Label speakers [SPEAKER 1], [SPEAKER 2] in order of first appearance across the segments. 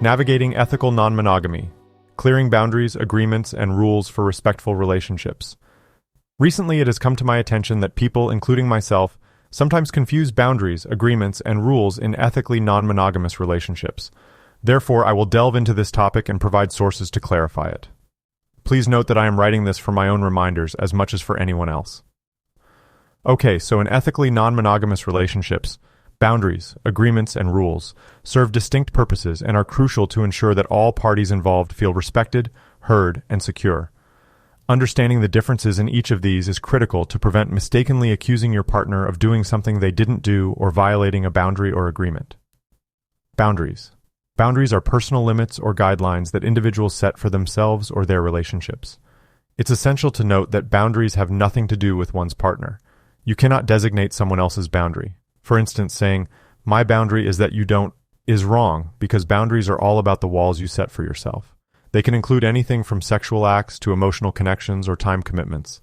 [SPEAKER 1] Navigating ethical non-monogamy. Clearing boundaries, agreements, and rules for respectful relationships. Recently, it has come to my attention that people, including myself, sometimes confuse boundaries, agreements, and rules in ethically non-monogamous relationships. Therefore, I will delve into this topic and provide sources to clarify it. Please note that I am writing this for my own reminders as much as for anyone else. Okay, so in ethically non-monogamous relationships, boundaries, agreements, and rules serve distinct purposes and are crucial to ensure that all parties involved feel respected, heard, and secure. Understanding the differences in each of these is critical to prevent mistakenly accusing your partner of doing something they didn't do or violating a boundary or agreement. Boundaries. Boundaries are personal limits or guidelines that individuals set for themselves or their relationships. It's essential to note that boundaries have nothing to do with one's partner. You cannot designate someone else's boundary. For instance, saying, "My boundary is that you don't," is wrong because boundaries are all about the walls you set for yourself. They can include anything from sexual acts to emotional connections or time commitments.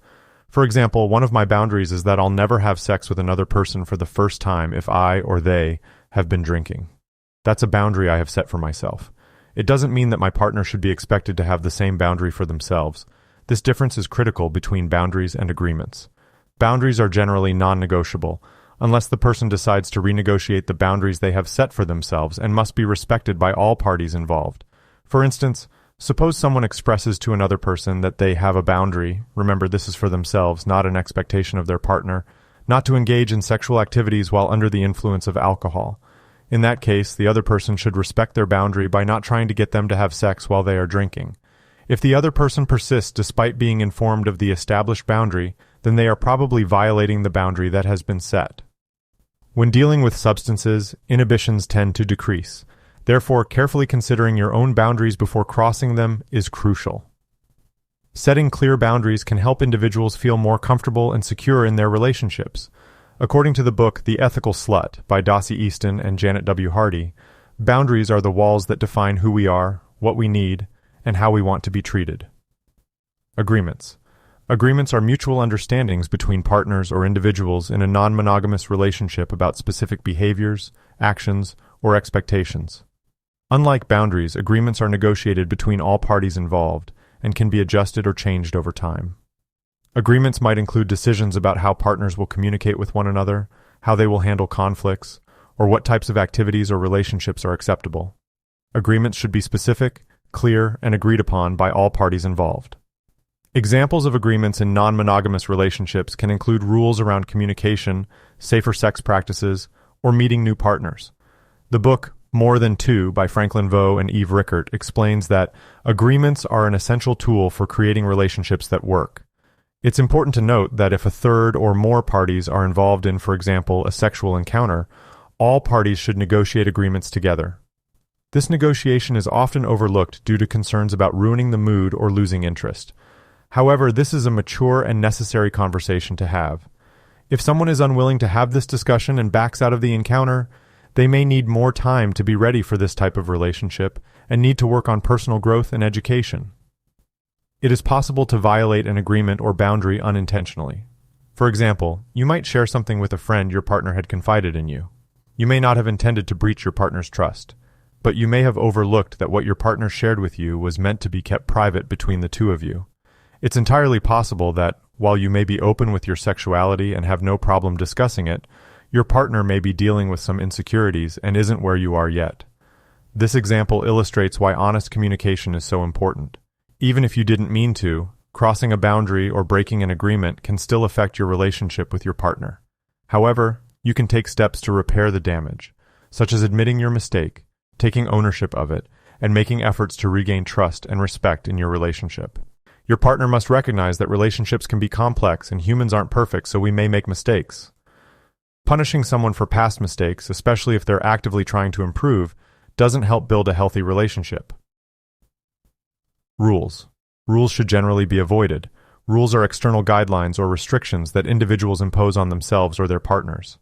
[SPEAKER 1] For example, one of my boundaries is that I'll never have sex with another person for the first time if I or they have been drinking. That's a boundary I have set for myself. It doesn't mean that my partner should be expected to have the same boundary for themselves. This difference is critical between boundaries and agreements. Boundaries are generally non-negotiable, unless the person decides to renegotiate the boundaries they have set for themselves and must be respected by all parties involved. For instance, suppose someone expresses to another person that they have a boundary, remember this is for themselves, not an expectation of their partner, not to engage in sexual activities while under the influence of alcohol. In that case, the other person should respect their boundary by not trying to get them to have sex while they are drinking. If the other person persists despite being informed of the established boundary, then they are probably violating the boundary that has been set. When dealing with substances, inhibitions tend to decrease. Therefore, carefully considering your own boundaries before crossing them is crucial. Setting clear boundaries can help individuals feel more comfortable and secure in their relationships. According to the book The Ethical Slut by Dossie, Easton, and Janet W. Hardy, boundaries are the walls that define who we are, what we need, and how we want to be treated. Agreements. Agreements are mutual understandings between partners or individuals in a non-monogamous relationship about specific behaviors, actions, or expectations. Unlike boundaries, agreements are negotiated between all parties involved and can be adjusted or changed over time. Agreements might include decisions about how partners will communicate with one another, how they will handle conflicts, or what types of activities or relationships are acceptable. Agreements should be specific, clear, and agreed upon by all parties involved. Examples of agreements in non-monogamous relationships can include rules around communication, safer sex practices, or meeting new partners. The book More Than Two by Franklin Vo and Eve Rickert explains that agreements are an essential tool for creating relationships that work. It's important to note that if a third or more parties are involved in, for example, a sexual encounter, all parties should negotiate agreements together. This negotiation is often overlooked due to concerns about ruining the mood or losing interest. However, this is a mature and necessary conversation to have. If someone is unwilling to have this discussion and backs out of the encounter, they may need more time to be ready for this type of relationship and need to work on personal growth and education. It is possible to violate an agreement or boundary unintentionally. For example, you might share something with a friend your partner had confided in you. You may not have intended to breach your partner's trust, but you may have overlooked that what your partner shared with you was meant to be kept private between the two of you. It's entirely possible that, while you may be open with your sexuality and have no problem discussing it, your partner may be dealing with some insecurities and isn't where you are yet. This example illustrates why honest communication is so important. Even if you didn't mean to, crossing a boundary or breaking an agreement can still affect your relationship with your partner. However, you can take steps to repair the damage, such as admitting your mistake, taking ownership of it, and making efforts to regain trust and respect in your relationship. Your partner must recognize that relationships can be complex and humans aren't perfect, so we may make mistakes. Punishing someone for past mistakes, especially if they're actively trying to improve, doesn't help build a healthy relationship. Rules. Rules should generally be avoided. Rules are external guidelines or restrictions that individuals impose on themselves or their partners.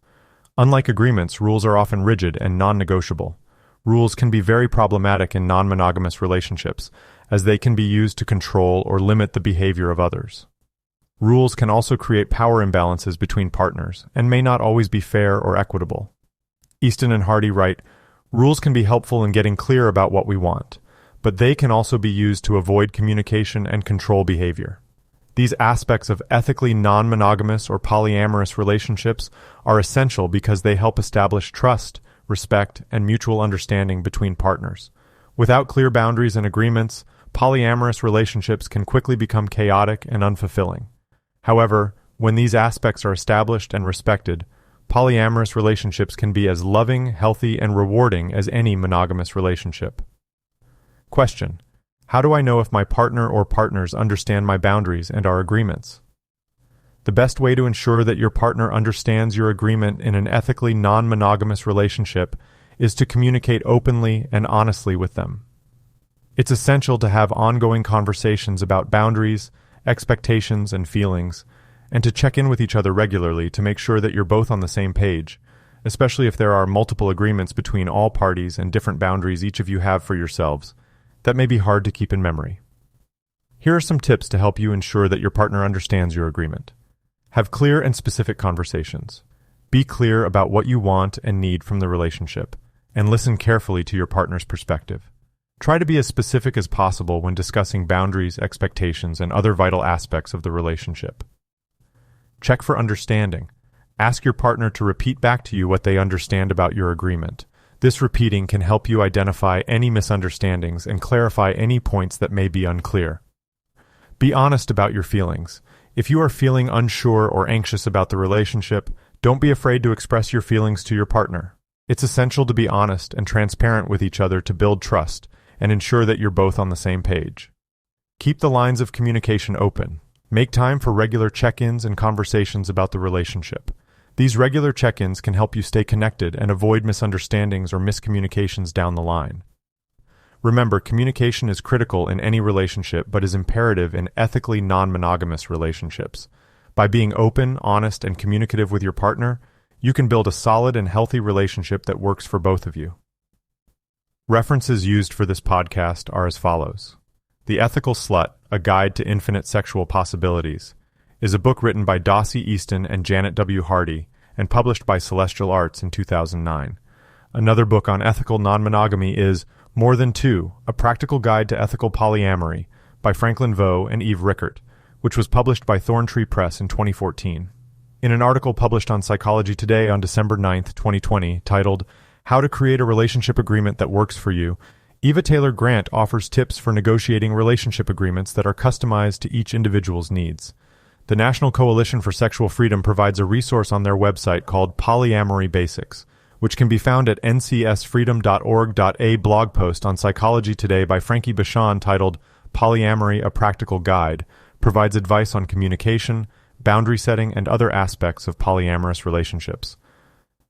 [SPEAKER 1] Unlike agreements, rules are often rigid and non-negotiable. Rules can be very problematic in non-monogamous relationships, as they can be used to control or limit the behavior of others. Rules can also create power imbalances between partners and may not always be fair or equitable. Easton and Hardy write, Rules can be helpful in getting clear about what we want, but they can also be used to avoid communication and control behavior. These aspects of ethically non-monogamous or polyamorous relationships are essential because they help establish trust, respect, and mutual understanding between partners. Without clear boundaries and agreements, polyamorous relationships can quickly become chaotic and unfulfilling. However, when these aspects are established and respected, polyamorous relationships can be as loving, healthy, and rewarding as any monogamous relationship. Question: how do I know if my partner or partners understand my boundaries and our agreements? The best way to ensure that your partner understands your agreement in an ethically non-monogamous relationship is to communicate openly and honestly with them. It's essential to have ongoing conversations about boundaries, expectations, and feelings, and to check in with each other regularly to make sure that you're both on the same page, especially if there are multiple agreements between all parties and different boundaries each of you have for yourselves. That may be hard to keep in memory. Here are some tips to help you ensure that your partner understands your agreement. Have clear and specific conversations. Be clear about what you want and need from the relationship, and listen carefully to your partner's perspective. Try to be as specific as possible when discussing boundaries, expectations, and other vital aspects of the relationship. Check for understanding. Ask your partner to repeat back to you what they understand about your agreement. This repeating can help you identify any misunderstandings and clarify any points that may be unclear. Be honest about your feelings. If you are feeling unsure or anxious about the relationship, don't be afraid to express your feelings to your partner. It's essential to be honest and transparent with each other to build trust and ensure that you're both on the same page. Keep the lines of communication open. Make time for regular check-ins and conversations about the relationship. These regular check-ins can help you stay connected and avoid misunderstandings or miscommunications down the line. Remember, communication is critical in any relationship but is imperative in ethically non-monogamous relationships. By being open, honest, and communicative with your partner, you can build a solid and healthy relationship that works for both of you. References used for this podcast are as follows. The Ethical Slut, A Guide to Infinite Sexual Possibilities, is a book written by Dossie, Easton, and Janet W. Hardy and published by Celestial Arts in 2009. Another book on ethical non-monogamy is More Than Two, A Practical Guide to Ethical Polyamory by Franklin Vo and Eve Rickert, which was published by Thorntree Press in 2014. In an article published on Psychology Today on December 9, 2020, titled How to Create a Relationship Agreement That Works for You, Eva Taylor Grant offers tips for negotiating relationship agreements that are customized to each individual's needs. The National Coalition for Sexual Freedom provides a resource on their website called Polyamory Basics, which can be found at ncsfreedom.org. A blog post on Psychology Today by Frankie Bashan titled Polyamory, A Practical Guide, provides advice on communication, boundary setting, and other aspects of polyamorous relationships.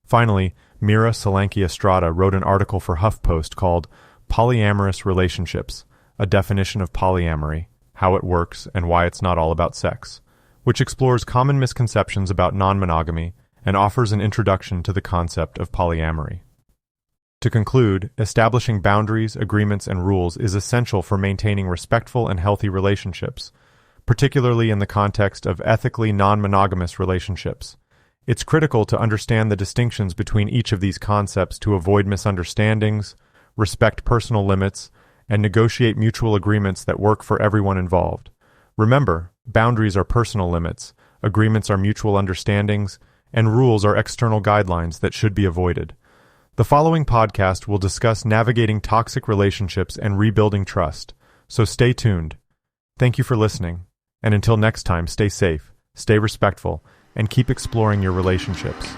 [SPEAKER 1] Finally, Mira Solanki Estrada wrote an article for HuffPost called Polyamorous Relationships, A Definition of Polyamory, How It Works, and Why It's Not All About Sex, which explores common misconceptions about non-monogamy and offers an introduction to the concept of polyamory. To conclude, establishing boundaries, agreements, and rules is essential for maintaining respectful and healthy relationships, particularly in the context of ethically non-monogamous relationships. It's critical to understand the distinctions between each of these concepts to avoid misunderstandings, respect personal limits, and negotiate mutual agreements that work for everyone involved. Remember, boundaries are personal limits, agreements are mutual understandings, and rules are external guidelines that should be avoided. The following podcast will discuss navigating toxic relationships and rebuilding trust, so stay tuned. Thank you for listening, and until next time, stay safe, stay respectful, and keep exploring your relationships.